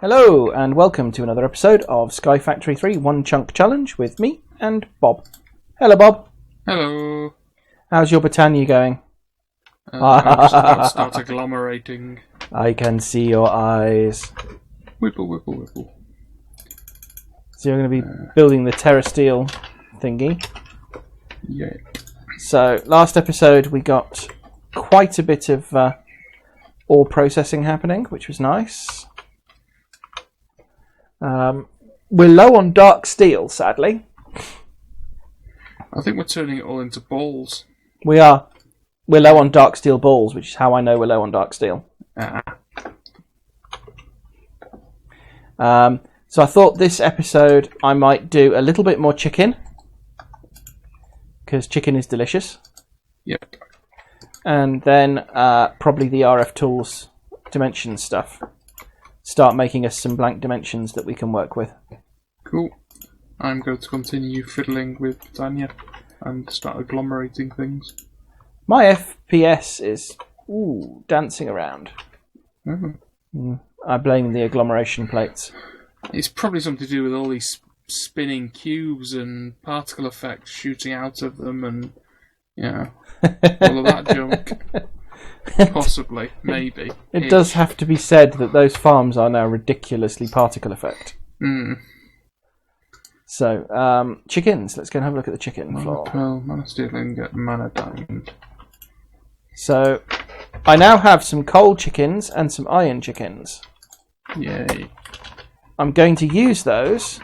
Hello, and welcome to another episode of Sky Factory 3 One Chunk Challenge with me and Bob. Hello, Bob. Hello. How's your Britannia going? I'm just about to start agglomerating. I can see your eyes. Whipple, whipple, whipple. So you're going to be building the terrasteel thingy. Yeah. So, last episode we got quite a bit of ore processing happening, which was nice. We're low on dark steel, sadly. I think we're turning it all into balls. We are. We're low on dark steel balls, which is how I know we're low on dark steel. So I thought this episode I might do a little bit more chicken, because chicken is delicious. Yep. And then probably the RF Tools dimension stuff. Start making us some blank dimensions that we can work with. Cool. I'm going to continue fiddling with Britannia and start agglomerating things. My FPS is dancing around. I blame the agglomeration plates. It's probably something to do with all these spinning cubes and particle effects shooting out of them and, all of that junk. Possibly, maybe. It does have to be said that those farms are now ridiculously particle effect. So, chickens. Let's go and have a look at the chicken floor. Pearl, mana steel ingot, mana diamond. So, I now have some coal chickens and some iron chickens. Yay. I'm going to use those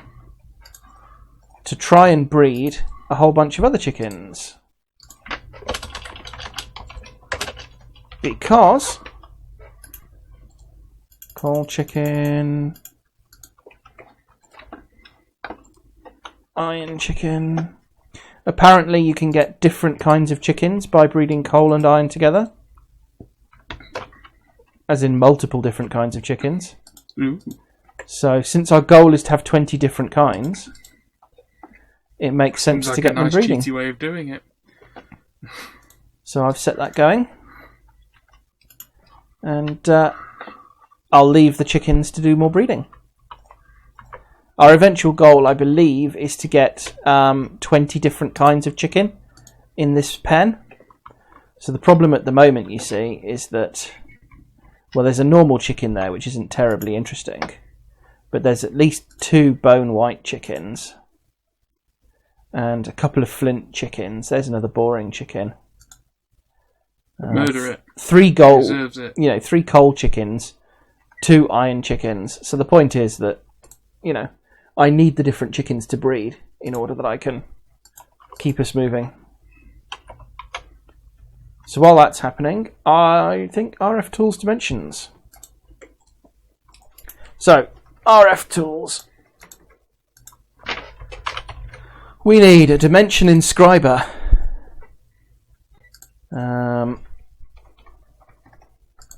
to try and breed a whole bunch of other chickens. Because coal chicken, iron chicken. Apparently you can get different kinds of chickens by breeding coal and iron together. As in multiple different kinds of chickens. Ooh. So since our goal is to have 20 different kinds, it makes sense to get them breeding. Seems like a nice cheaty way of doing it. So I've set that going. And I'll leave the chickens to do more breeding. Our eventual goal, I believe, is to get 20 different kinds of chicken in this pen. So the problem at the moment, you see, is that, well, there's a normal chicken there, which isn't terribly interesting. But there's at least 2 bone white chickens. And a couple of flint chickens. There's another boring chicken. Murder it. 3 gold, Deserves it. 3 coal chickens, 2 iron chickens. So the point is that, I need the different chickens to breed in order that I can keep us moving. So while that's happening, I think RF Tools dimensions. So, RF Tools. We need a dimension inscriber.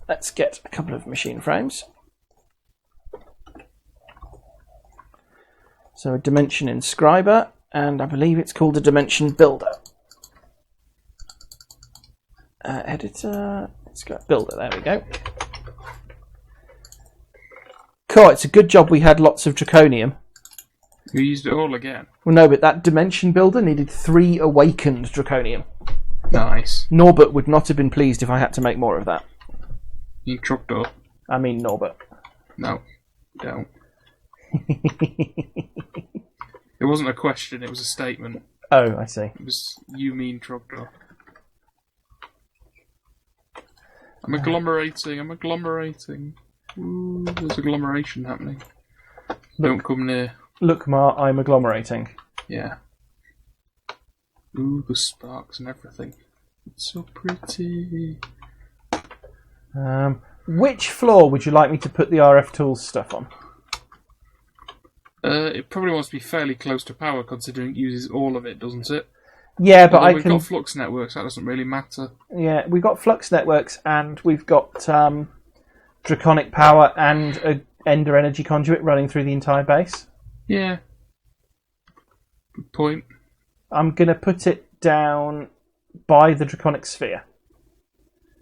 Let's get a couple of machine frames. So a dimension inscriber, and I believe it's called a dimension builder. Editor, let's go builder, there we go. Cool, it's a good job we had lots of draconium. You used it all again. Well, no, but that dimension builder needed 3 awakened draconium. Nice. Norbert would not have been pleased if I had to make more of that. You trucked up. I mean Norbert. No, don't. It wasn't a question, it was a statement. Oh, I see. It was, you mean trucked up. I'm agglomerating. Ooh, there's agglomeration happening. Don't come near. Look, Ma, I'm agglomerating. Yeah. Ooh, the sparks and everything. It's so pretty. Which floor would you like me to put the RF Tools stuff on? It probably wants to be fairly close to power, considering it uses all of it, doesn't it? Yeah, but Although we've got flux networks, that doesn't really matter. Yeah, we've got flux networks, and we've got draconic power and a ender energy conduit running through the entire base. Yeah. Good point. I'm going to put it down by the draconic sphere.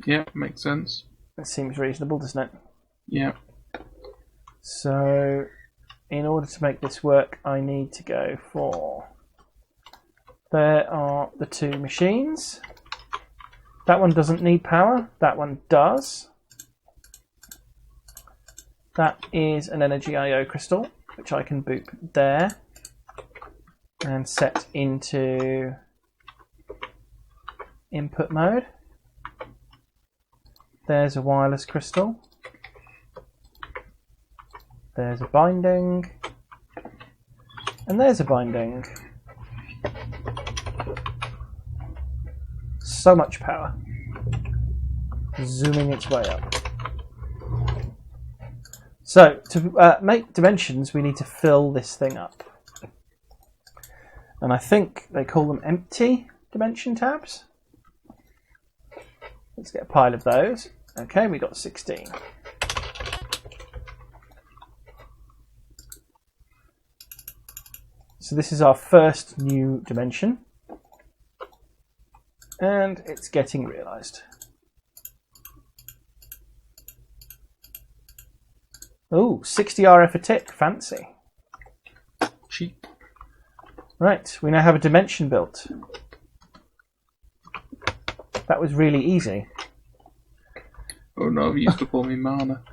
Yeah, makes sense. That seems reasonable, doesn't it? Yeah. So, in order to make this work, I need to go for... There are the two machines. That one doesn't need power. That one does. That is an energy IO crystal, which I can boop there and set into input mode. There's a wireless crystal. There's a binding. And there's a binding. So much power. Zooming its way up. So, to make dimensions, we need to fill this thing up. And I think they call them empty dimension tabs. Let's get a pile of those. Okay, we got 16. So this is our first new dimension. And it's getting realised. Oh, 60 RF a tick, fancy. Cheap. Right, we now have a dimension built. That was really easy. Oh no, I've used up all my mana.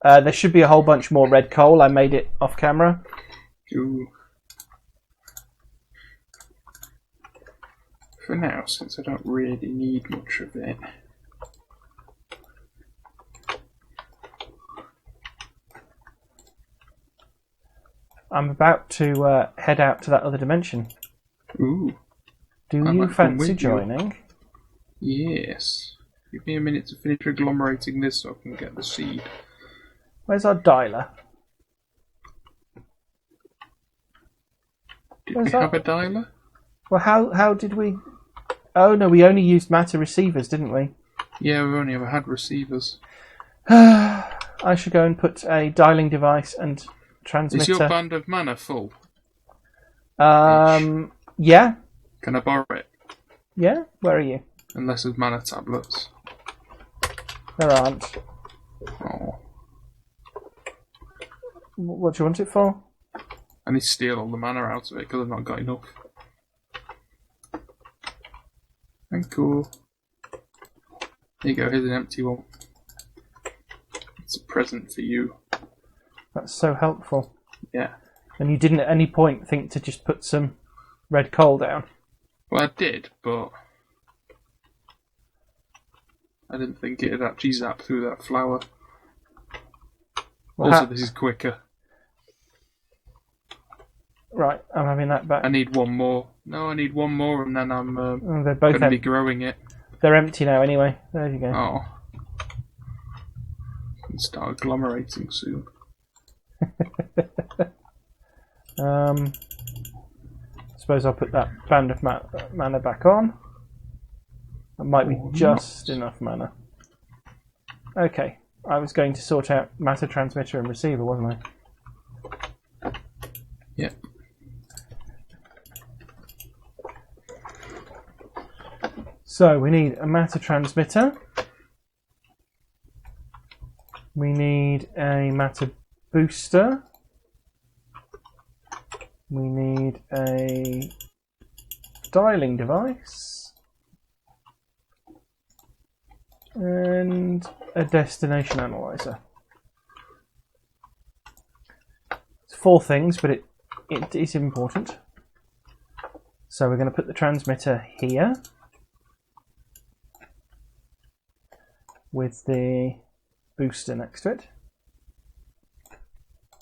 There should be a whole bunch more red coal. I made it off camera. Ooh. For now, since I don't really need much of it. I'm about to head out to that other dimension. Ooh. Do you fancy you. joining? Yes. Give me a minute to finish agglomerating this so I can get the seed. Where's our dialer? Did we have a dialer? Well, how did we... Oh no, we only used matter receivers, didn't we? Yeah, we've only ever had receivers. I should go and put a dialing device and transmitter... Is your band of mana full? Yeah. Can I borrow it? Yeah? Where are you? Unless there's mana tablets. There aren't. Oh. What do you want it for? I need to steal all the mana out of it because I've not got enough. Thank you. Here you go, here's an empty one. It's a present for you. That's so helpful. Yeah. And you didn't at any point think to just put some red coal down? Well, I did, but I didn't think it'd actually zap through that flower. Well, also, this is quicker. Right, I'm having that back. I need one more. No, I need one more, and then I'm they're both going to be growing it. They're empty now anyway. There you go. Oh. Can start agglomerating soon. Suppose I'll put that band of mana back on. That might be just enough mana. Okay, I was going to sort out matter transmitter and receiver, wasn't I? Yep. So we need a matter transmitter. We need a matter booster. We need a dialing device. And a destination analyzer. It's 4 things, but it is important. So we're going to put the transmitter here with the booster next to it.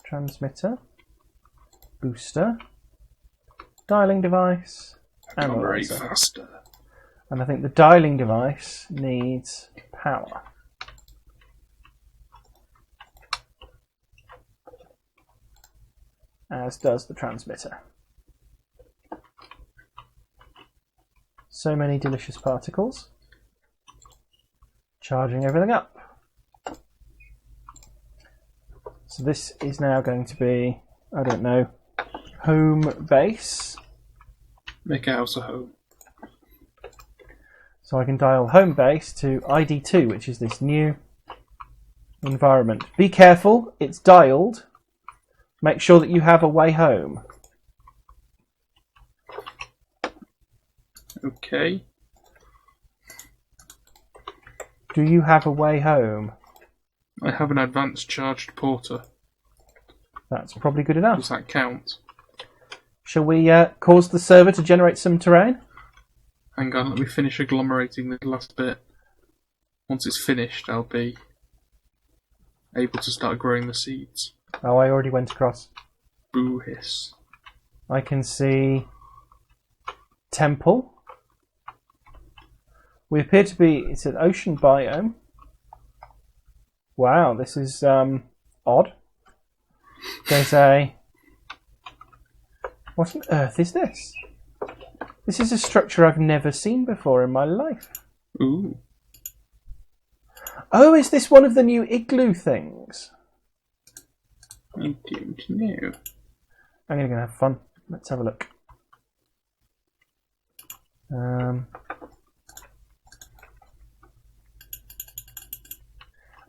Transmitter, booster, dialing device, analyzer. Very faster. And I think the dialing device needs power. As does the transmitter. So many delicious particles. Charging everything up. So this is now going to be, I don't know, home base. Make a house a home. So I can dial home base to ID2, which is this new Environment. Be careful, it's dialed. Make sure that you have a way home. Okay. Do you have a way home? I have an advanced charged porter. That's probably good enough. Does that count? Shall we cause the server to generate some terrain? Hang on, let me finish agglomerating the last bit. Once it's finished, I'll be able to start growing the seeds. Oh, I already went across. Boo hiss. I can see temple. We appear to be, it's an ocean biome. Wow, this is odd. There's a... What on earth is this? This is a structure I've never seen before in my life. Ooh. Oh, is this one of the new igloo things? I don't know. I'm going to go have fun. Let's have a look.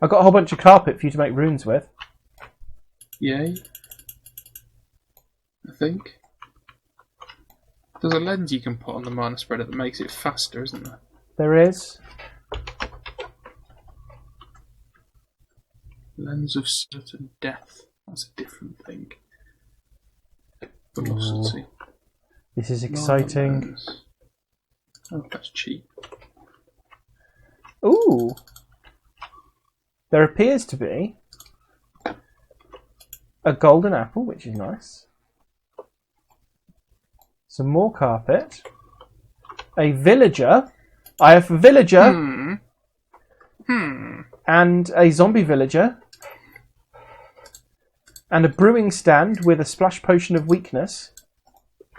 I've got a whole bunch of carpet for you to make runes with. Yay. I think. There's a lens you can put on the mana spreader that makes it faster, isn't there? There is. Lens of certain death. That's a different thing. Velocity. This is exciting. Lens. Oh, that's cheap. Ooh. There appears to be a golden apple, which is nice. Some more carpet. A villager. I have a villager. And a zombie villager. And a brewing stand with a splash potion of weakness.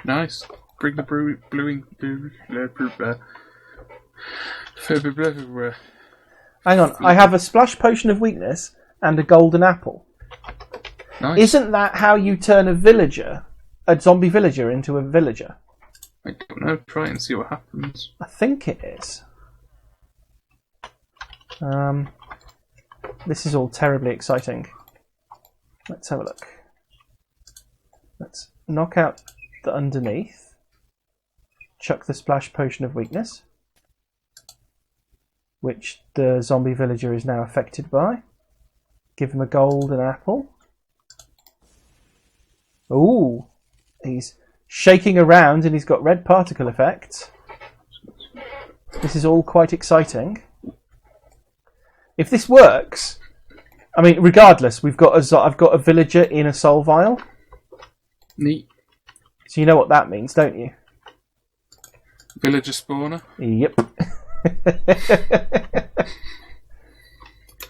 Nice. Bring the brewing... Hang on, I have a splash potion of weakness and a golden apple. Nice. Isn't that how you turn a zombie villager into a villager? I don't know. Try it and see what happens. I think it is. This is all terribly exciting. Let's have a look. Let's knock out the underneath. Chuck the splash potion of weakness, which the zombie villager is now affected by. Give him a golden apple. Ooh, he's shaking around and he's got red particle effects. This is all quite exciting. If this works, I mean, regardless, I've got a villager in a soul vial. Neat. So you know what that means, don't you? Villager spawner. Yep.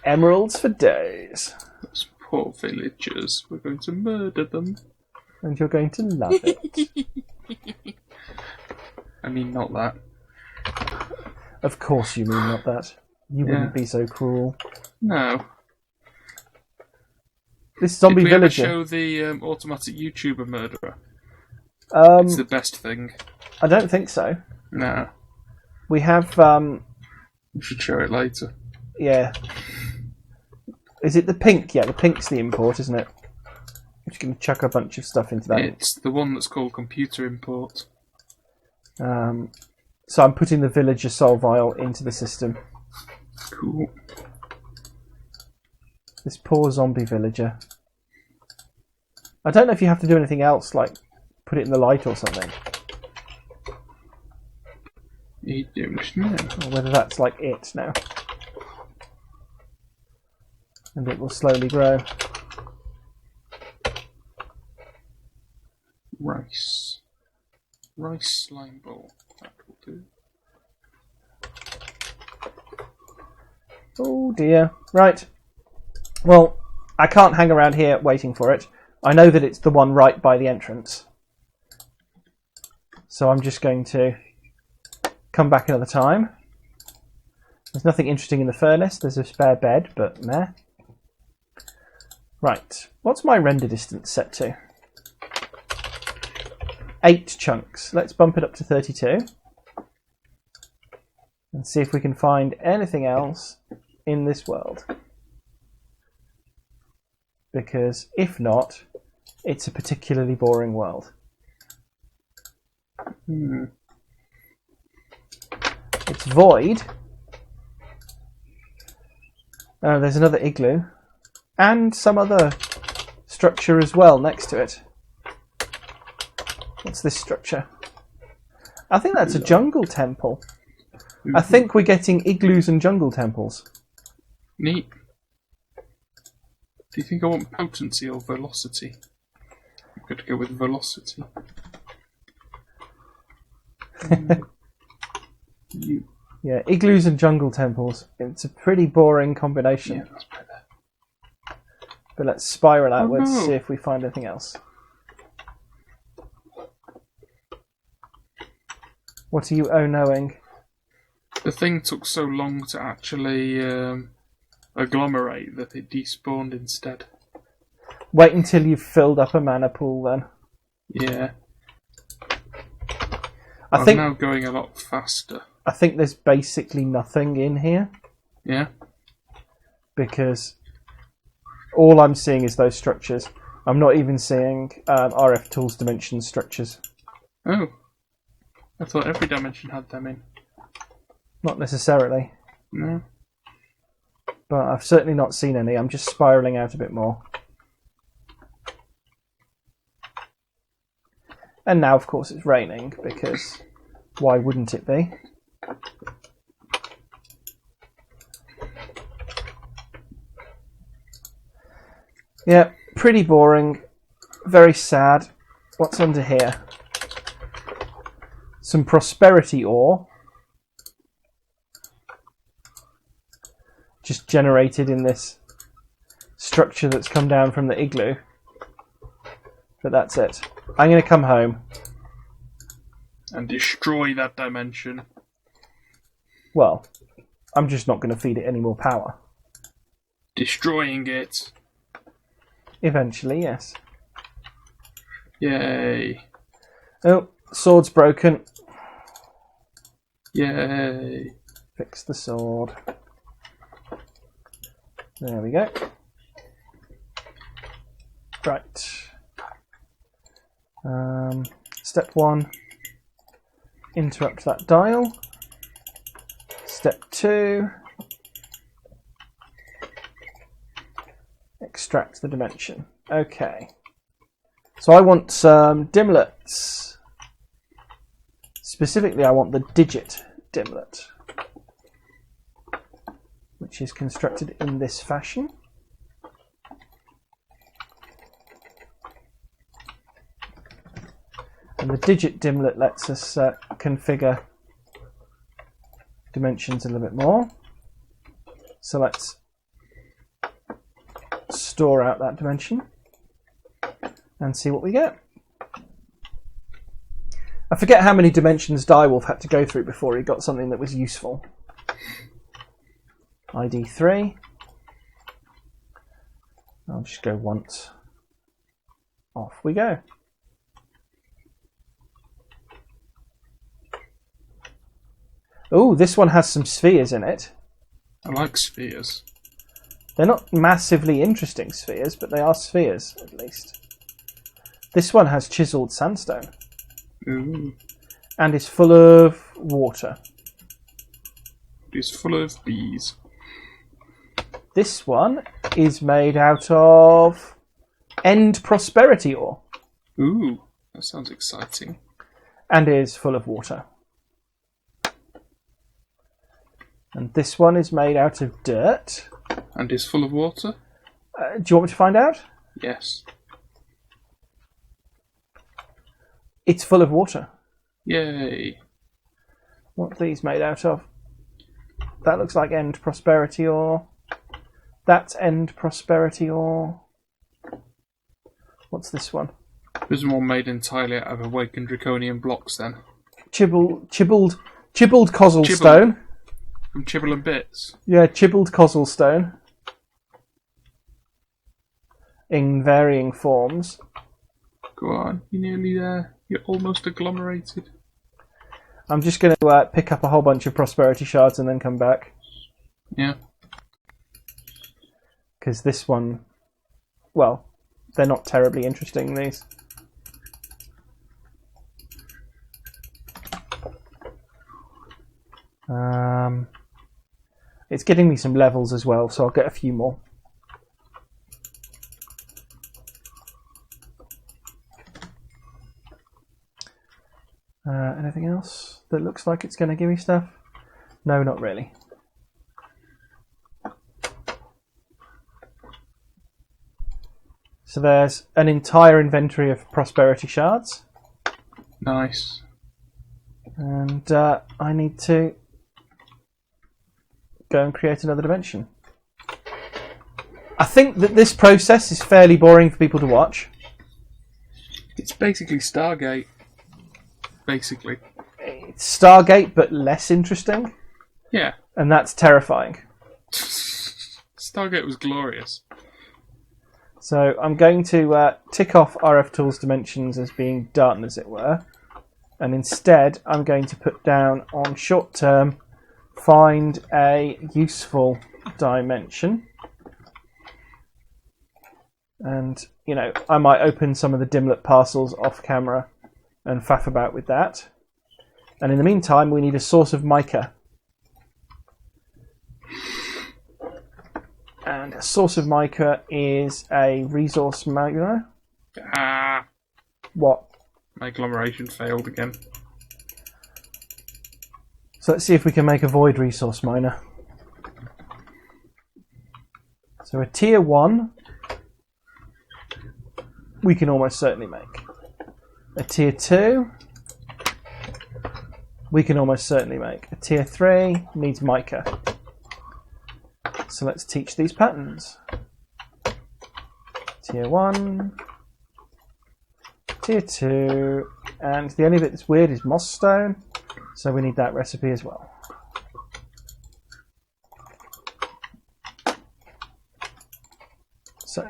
Emeralds for days. Those poor villagers. We're going to murder them. And you're going to love it. I mean, not that. Of course you mean not that. You wouldn't be so cruel. No. This zombie Did we villager. ever show the automatic YouTuber murderer? It's It's the best thing. I don't think so. No. We have. We should show it later. Yeah. Is it the pink? Yeah, the pink's the import, isn't it? I'm just going to chuck a bunch of stuff into that. It's the one that's called computer import. So I'm putting the villager soul vial into the system. Cool. This poor zombie villager. I don't know if you have to do anything else, like put it in the light or something. You don't know. Or whether that's like it now. And it will slowly grow. Rice. Rice slime ball. That will do. Oh dear. Right. Well, I can't hang around here waiting for it. I know that it's the one right by the entrance. So I'm just going to come back another time. There's nothing interesting in the furnace. There's a spare bed, but meh. Right. What's my render distance set to? 8 chunks. Let's bump it up to 32. And see if we can find anything else in this world. because if not, it's a particularly boring world. It's void. Oh, there's another igloo. And some other structure as well next to it. What's this structure? I think that's a jungle temple. I think we're getting igloos and jungle temples. Neat. Do you think I want potency or velocity? I'm going to go with velocity. Yeah, igloos and jungle temples. It's a pretty boring combination. Yeah, that's better. But let's spiral outwards, no. see if we find anything else. What are you oh-knowing? The thing took so long to actually agglomerate that it despawned instead. Wait until you've filled up a mana pool then. Yeah. I think now going a lot faster. I think there's basically nothing in here. Yeah? Because all I'm seeing is those structures. I'm not even seeing RF Tools dimension structures. Oh. I thought every dimension had them in. Not necessarily. No. But I've certainly not seen any. I'm just spiralling out a bit more. And now, of course, it's raining, because why wouldn't it be? Yeah, pretty boring. Very sad. What's under here? Some prosperity ore. Just generated in this structure that's come down from the igloo. But that's it. I'm going to come home. And destroy that dimension. Well, I'm just not going to feed it any more power. Destroying it. Eventually, yes. Yay. Oh, sword's broken. Yay. Fix the sword. There we go. Right. Step 1. Interrupt that dial. Step 2. Extract the dimension. Okay. So I want some dimlets. Specifically, I want the digit dimlet, which is constructed in this fashion. And the digit dimlet lets us configure dimensions a little bit more. So let's store out that dimension and see what we get. I forget how many dimensions Direwolf had to go through before he got something that was useful. ID 3. I'll just go once. Off we go. Oh, this one has some spheres in it. I like spheres. They're not massively interesting spheres, but they are spheres, at least. This one has chiseled sandstone. Ooh. And is full of water. It's full of bees. This one is made out of end prosperity ore. Ooh, that sounds exciting. And is full of water. And this one is made out of dirt. And is full of water? Do you want me to find out? Yes. It's full of water. Yay. What are these made out of? That looks like end prosperity ore. That's end prosperity ore. What's this one? There's one made entirely out of awakened draconian blocks then. Chibbled cosselstone. From Chibble and Bits. Yeah, chibbled cosselstone. In varying forms. Go on, you're nearly there. You're almost agglomerated. I'm just going to pick up a whole bunch of prosperity shards and then come back. Yeah. Because this one well, they're not terribly interesting, these. It's getting me some levels as well, so I'll get a few more. Anything else that looks like it's going to give me stuff? No, not really. So there's an entire inventory of prosperity shards. Nice. And I need to go and create another dimension. I think that this process is fairly boring for people to watch. It's basically Stargate. Basically. It's Stargate, but less interesting. Yeah. And that's terrifying. Stargate was glorious. So I'm going to tick off RF Tools dimensions as being done, as it were. And instead, I'm going to put down on short term, find a useful dimension. And, you know, I might open some of the dimlet parcels off camera and faff about with that. And in the meantime, we need a source of mica. And a source of mica is a resource miner. Ah! What? My agglomeration failed again. So let's see if we can make a void resource miner. So a tier 1 we can almost certainly make. A tier 2 we can almost certainly make. A tier 3 needs mica. So let's teach these patterns. Tier 1, tier 2, and the only bit that's weird is moss stone, so we need that recipe as well. So,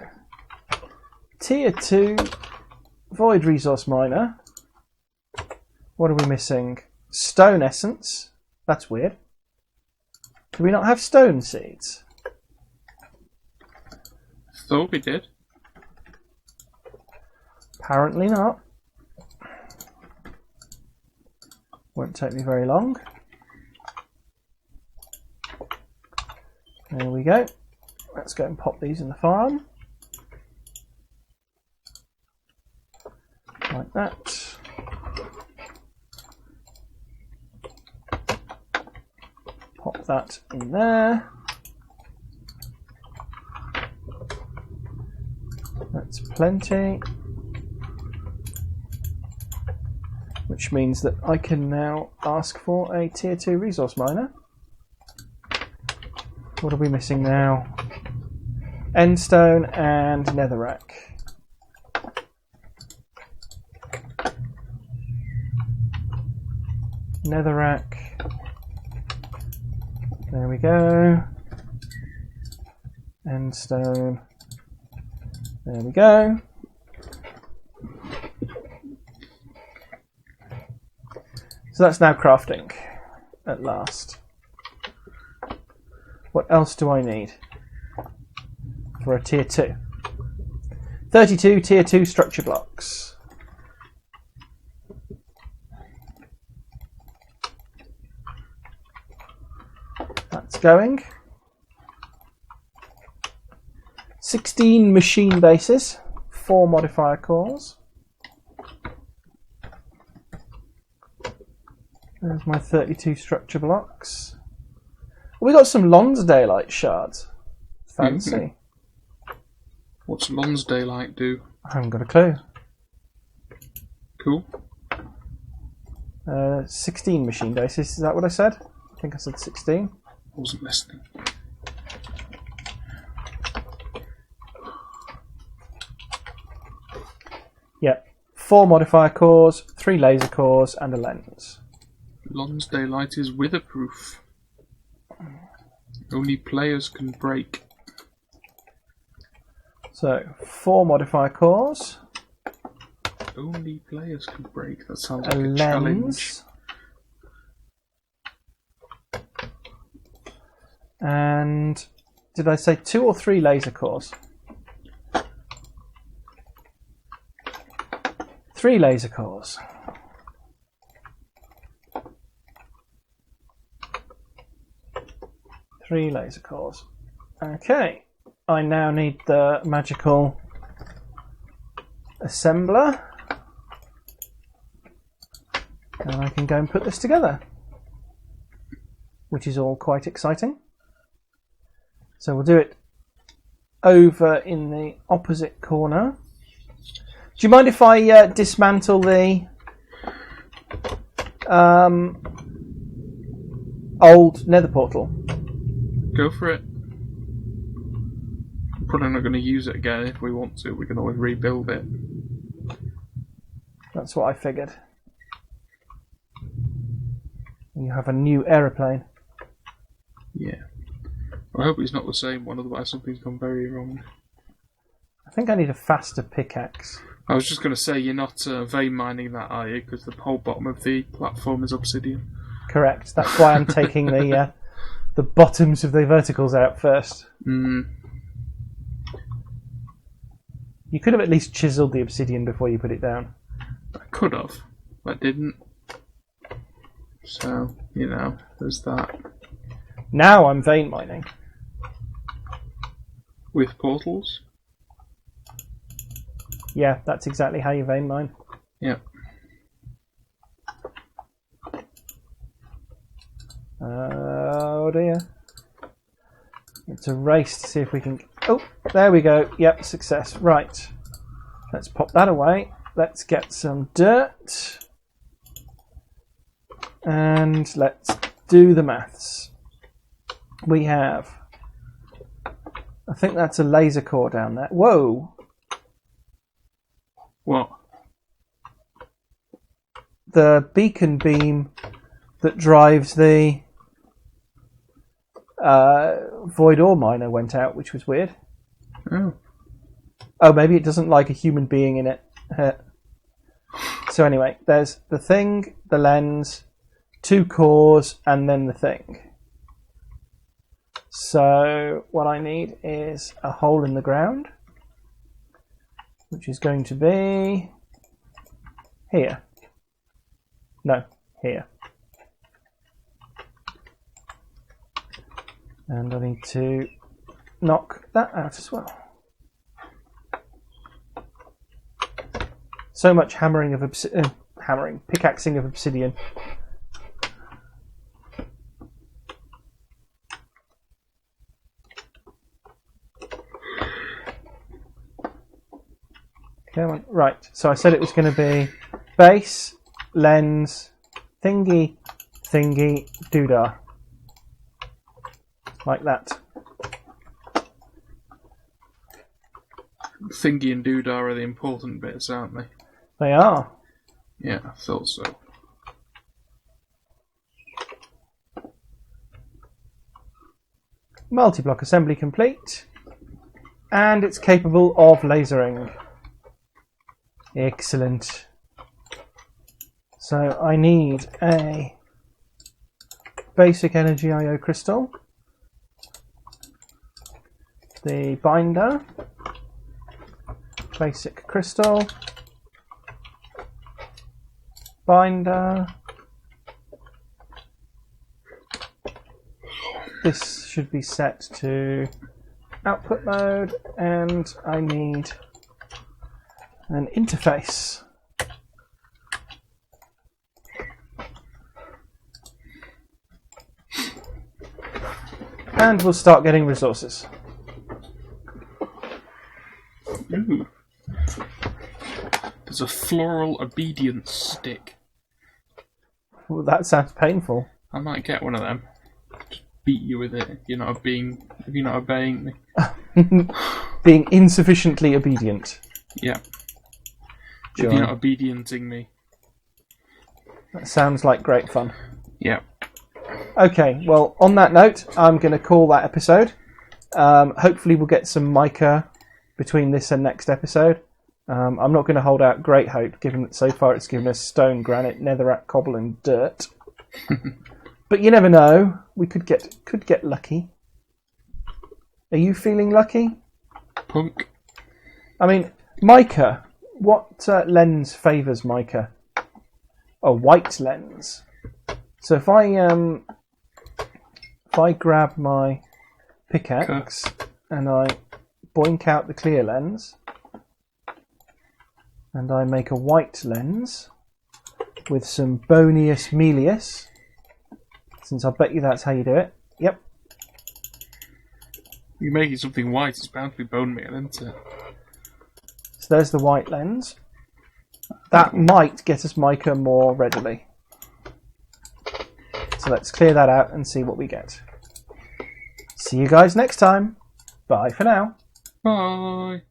tier 2 void resource miner. What are we missing? Stone essence. That's weird. Do we not have stone seeds? Thought we did. Apparently not. Won't take me very long. There we go. Let's go and pop these in the farm. Like that. Pop that in there. That's plenty. Which means that I can now ask for a tier 2 resource miner. What are we missing now? Endstone and netherrack. Netherrack. There we go. Endstone. There we go. So that's now crafting, at last. What else do I need for a tier 2? 32 tier 2 structure blocks. That's going. 16 machine bases, 4 modifier cores. There's my 32 structure blocks. We got some Lonsdaleite shards. Fancy. What's Lonsdaleite do? I haven't got a clue. Cool. 16 machine bases, is that what I said? I think I said 16. Wasn't listening. Yep. 4 modifier cores, 3 laser cores, and a lens. Lonsdaleite is witherproof. Only players can break. So, 4 modifier cores. Only players can break. That sounds A like a lens. challenge. And did I say 2 or 3 laser cores? 3 laser cores. Three laser cores. Okay. I now need the magical assembler. And I can go and put this together. Which is all quite exciting. So we'll do it over in the opposite corner. Do you mind if I dismantle the old nether portal? Go for it. We're probably not going to use it again. If we want to, we can always rebuild it. That's what I figured. You have a new aeroplane. Yeah. I hope it's not the same one, otherwise something's gone very wrong. I think I need a faster pickaxe. I was just going to say, you're not vein mining that, are you? Because the whole bottom of the platform is obsidian. Correct. That's why I'm taking the bottoms of the verticals out first. Mm. You could have at least chiselled the obsidian before you put it down. I could have, but didn't. So, there's that. Now I'm vein mining. With portals? Yeah, that's exactly how you vein mine. Yeah. Oh dear. It's a race to see if we can... Oh, there we go. Yep, success. Right. Let's pop that away. Let's get some dirt. And let's do the maths. We have... I think that's a laser core down there. Whoa! What? The beacon beam that drives the void ore miner went out, which was weird. Oh. Oh, maybe it doesn't like a human being in it. So anyway, there's the thing, the lens, 2 cores, and then the thing. So what I need is a hole in the ground, which is going to be here. No, here. And I need to knock that out as well. So much hammering of pickaxing of obsidian. Come on. Right, so I said it was going to be base, lens, thingy, doodah. Like that. Thingy and doodah are the important bits, aren't they? They are. Yeah, I thought so. Multi-block assembly complete. And it's capable of lasering. Excellent. So I need a basic energy IO crystal. The binder. Basic crystal. Binder. This should be set to output mode, and I need an interface. And we'll start getting resources. Ooh. There's a floral obedience stick. Well, that sounds painful. I might get one of them. Just beat you with it if you're not obeying me. Being insufficiently obedient. Yeah. Sure. If you're not obedienting me. That sounds like great fun. Yeah. Okay, well, on that note, I'm going to call that episode. Hopefully we'll get some mica between this and next episode. I'm not going to hold out great hope, given that so far it's given us stone, granite, netherrack, cobble, and dirt. But you never know. We could get lucky. Are you feeling lucky? Punk. I mean, mica. what lens favours mica? A white lens. So if I grab my pickaxe and I boink out the clear lens, and I make a white lens with some bonius melius, since I bet you that's how you do it. Yep. You're making something white, it's bound to be bone meal, isn't it? So there's the white lens. That might get us mica more readily. So let's clear that out and see what we get. See you guys next time. Bye for now. Bye.